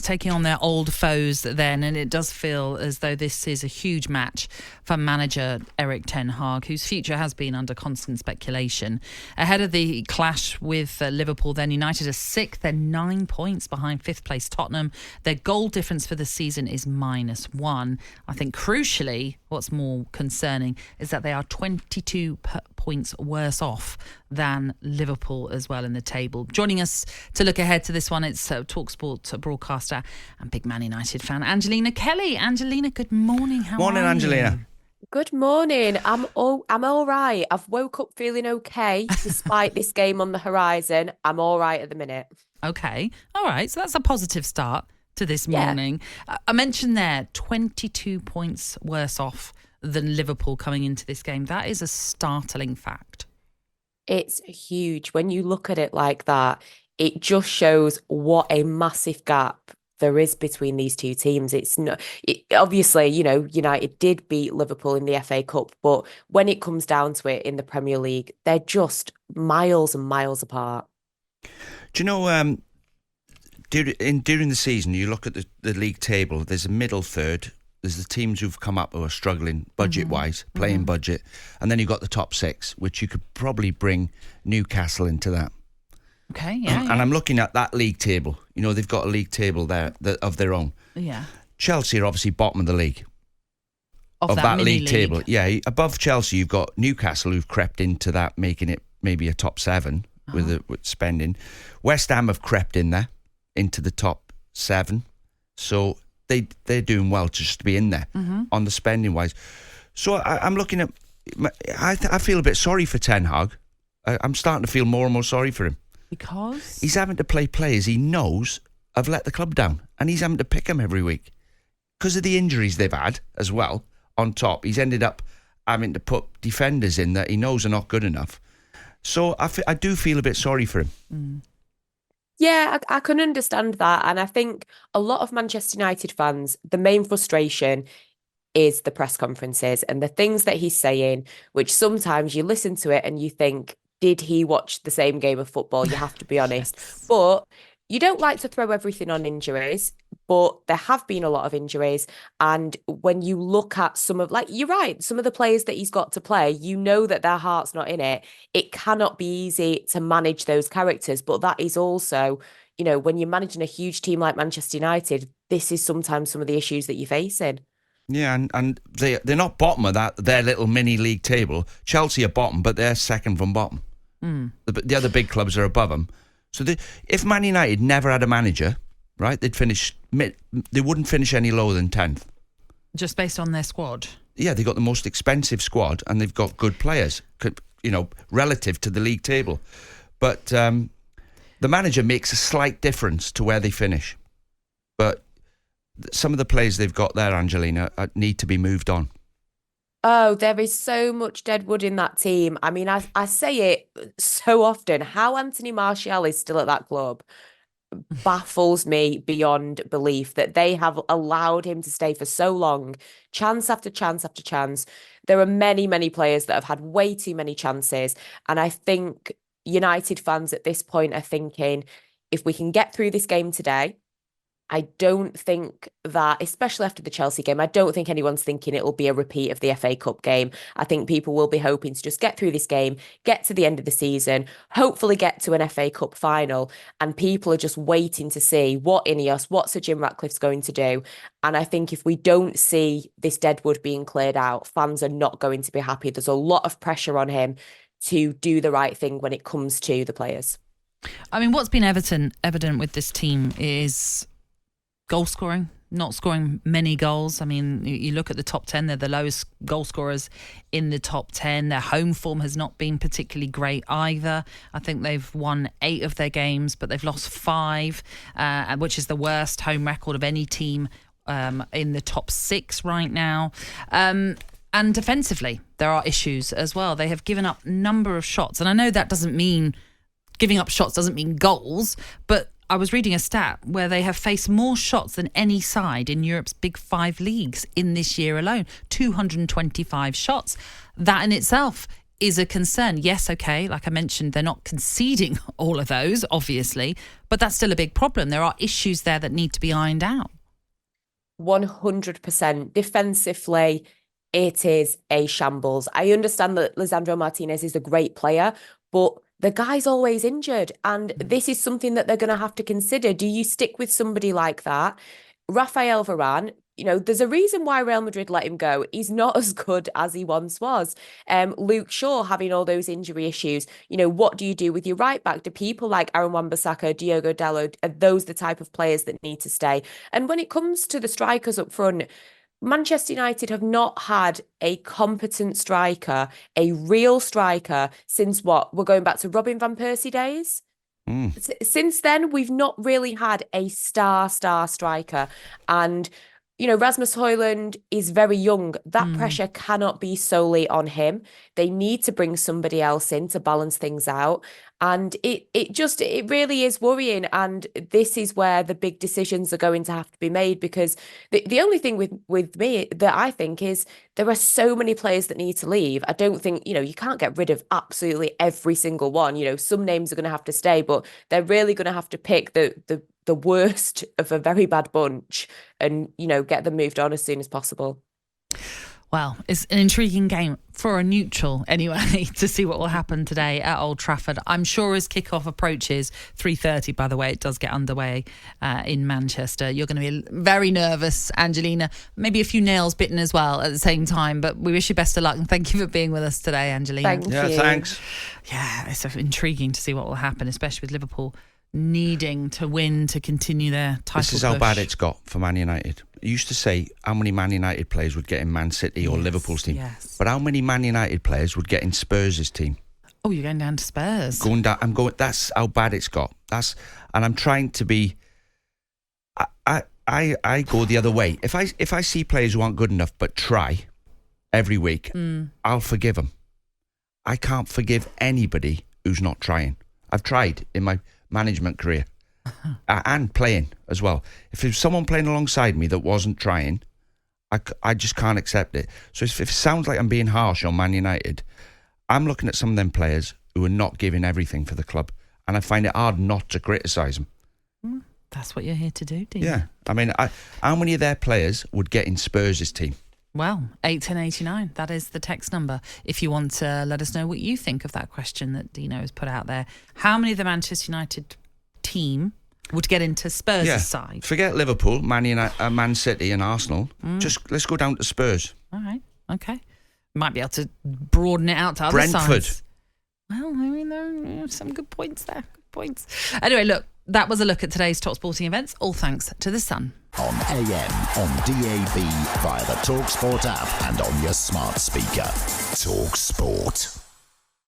taking on their old foes then, and it does feel as though this is a huge match for manager Erik ten Hag, whose future has been under constant speculation. Ahead of the clash with Liverpool, then United are 6th. They're 9 points behind 5th place Tottenham. Their goal difference for the season is -1. I think crucially, what's more concerning is that they are 22 points worse off than Liverpool as well in the table. Joining us to look ahead to this one, it's talkSPORT broadcaster and big Man United fan, Angelina Kelly. Angelina, good morning. How Morning, are you? Angelina. Good morning. I'm all right. I've woke up feeling okay despite this game on the horizon. I'm all right at the minute. Okay. All right. So that's a positive start to this morning. I mentioned there 22 points worse off than Liverpool coming into this game. That is a startling fact. It's huge. When you look at it like that, it just shows what a massive gap there is between these two teams. Obviously, United did beat Liverpool in the FA Cup, but when it comes down to it in the Premier League, they're just miles and miles apart. Do you know, during the season, you look at the league table, there's a middle third, there's the teams who've come up who are struggling budget-wise, playing budget, and then you've got the top 6, which you could probably bring Newcastle into that. Okay, yeah. And I'm looking at that league table. You know, they've got a league table there of their own. Yeah. Chelsea are obviously bottom of the league. Of that league table. Yeah, above Chelsea, you've got Newcastle who've crept into that, making it maybe a top 7 with spending. West Ham have crept in there into the top 7. So they're doing well just to be in there on the spending wise. So I'm looking at, I feel a bit sorry for Ten Hag. I'm starting to feel more and more sorry for him. Because? He's having to play players he knows have let the club down, and he's having to pick them every week. Because of the injuries they've had as well, on top, he's ended up having to put defenders in that he knows are not good enough. So I do feel a bit sorry for him. Yeah, I can understand that. And I think a lot of Manchester United fans, the main frustration is the press conferences and the things that he's saying, which sometimes you listen to it and you think, did he watch the same game of football? You have to be honest. But you don't like to throw everything on injuries, but there have been a lot of injuries. And when you look at you're right, some of the players that he's got to play, you know that their heart's not in it. It cannot be easy to manage those characters. But that is also, when you're managing a huge team like Manchester United, this is sometimes some of the issues that you're facing. Yeah, and they're not bottom of their little mini league table. Chelsea are bottom, but they're second from bottom. The other big clubs are above them. So if Man United never had a manager, right, they wouldn't finish any lower than 10th. Just based on their squad? Yeah, they've got the most expensive squad and they've got good players, relative to the league table. But the manager makes a slight difference to where they finish. But some of the players they've got there, Angelina, need to be moved on. Oh, there is so much deadwood in that team. I mean, I say it so often. How Anthony Martial is still at that club baffles me beyond belief, that they have allowed him to stay for so long, chance after chance after chance. There are many, many players that have had way too many chances. And I think United fans at this point are thinking, if we can get through this game today, I don't think that, especially after the Chelsea game, I don't think anyone's thinking it will be a repeat of the FA Cup game. I think people will be hoping to just get through this game, get to the end of the season, hopefully get to an FA Cup final. And people are just waiting to see what Sir Jim Ratcliffe's going to do. And I think if we don't see this deadwood being cleared out, fans are not going to be happy. There's a lot of pressure on him to do the right thing when it comes to the players. I mean, what's been evident with this team is goal scoring, not scoring many goals. I mean, you look at the top 10, they're the lowest goal scorers in the top 10. Their home form has not been particularly great either. I think they've won 8 of their games, but they've lost 5, which is the worst home record of any team in the top 6 right now. And defensively, there are issues as well. They have given up a number of shots. And I know that doesn't mean giving up shots doesn't mean goals, but I was reading a stat where they have faced more shots than any side in Europe's Big 5 leagues in this year alone. 225 shots. That in itself is a concern. Yes, okay, like I mentioned, they're not conceding all of those, obviously, but that's still a big problem. There are issues there that need to be ironed out. 100%. Defensively, it is a shambles. I understand that Lisandro Martinez is a great player, but the guy's always injured. And this is something that they're going to have to consider. Do you stick with somebody like that? Rafael Varane, there's a reason why Real Madrid let him go. He's not as good as he once was. Luke Shaw having all those injury issues. What do you do with your right back? Do people like Aaron Wan-Bissaka, Diogo Dalot, are those the type of players that need to stay? And when it comes to the strikers up front, Manchester United have not had a competent striker, a real striker, since what? We're going back to Robin van Persie days? Since then, we've not really had a star striker. And Rasmus Højlund is very young. That pressure cannot be solely on him. They need to bring somebody else in to balance things out. And it really is worrying. And this is where the big decisions are going to have to be made, because the only thing with me that I think is there are so many players that need to leave. I don't think, you can't get rid of absolutely every single one. Some names are going to have to stay, but they're really going to have to pick the worst of a very bad bunch and, get them moved on as soon as possible. Well, it's an intriguing game for a neutral anyway to see what will happen today at Old Trafford. I'm sure as kickoff approaches, 3:30, by the way, it does get underway in Manchester. You're going to be very nervous, Angelina. Maybe a few nails bitten as well at the same time, but we wish you best of luck and thank you for being with us today, Angelina. Thank you. Thanks. Yeah, it's intriguing to see what will happen, especially with Liverpool needing to win to continue their title This is push. how bad it's got for Man United. I used to say how many Man United players would get in Man City or Liverpool's team. Yes. But how many Man United players would get in Spurs' team? Oh, you're going down to Spurs. That's how bad it's got. And I'm trying to be. I go the other way. If I see players who aren't good enough but try every week, I'll forgive them. I can't forgive anybody who's not trying. I've tried in my management career and playing as well. If there's someone playing alongside me that wasn't trying, I just can't accept it. So if it sounds like I'm being harsh on Man United, I'm looking at some of them players who are not giving everything for the club, and I find it hard not to criticise them. That's what you're here to do, Dean. Yeah. I mean, how many of their players would get in Spurs' team? Well, 81089, that is the text number. If you want to let us know what you think of that question that Dino has put out there. How many of the Manchester United team would get into Spurs' side? Forget Liverpool, Man City and Arsenal. Just let's go down to Spurs. All right, okay. Might be able to broaden it out to other Brentford. sides. Well, I mean, there are some good points there. Good points. Anyway, look, that was a look at today's top sporting events, all thanks to The Sun. On AM, on DAB, via the talkSPORT app and on your smart speaker. talkSPORT.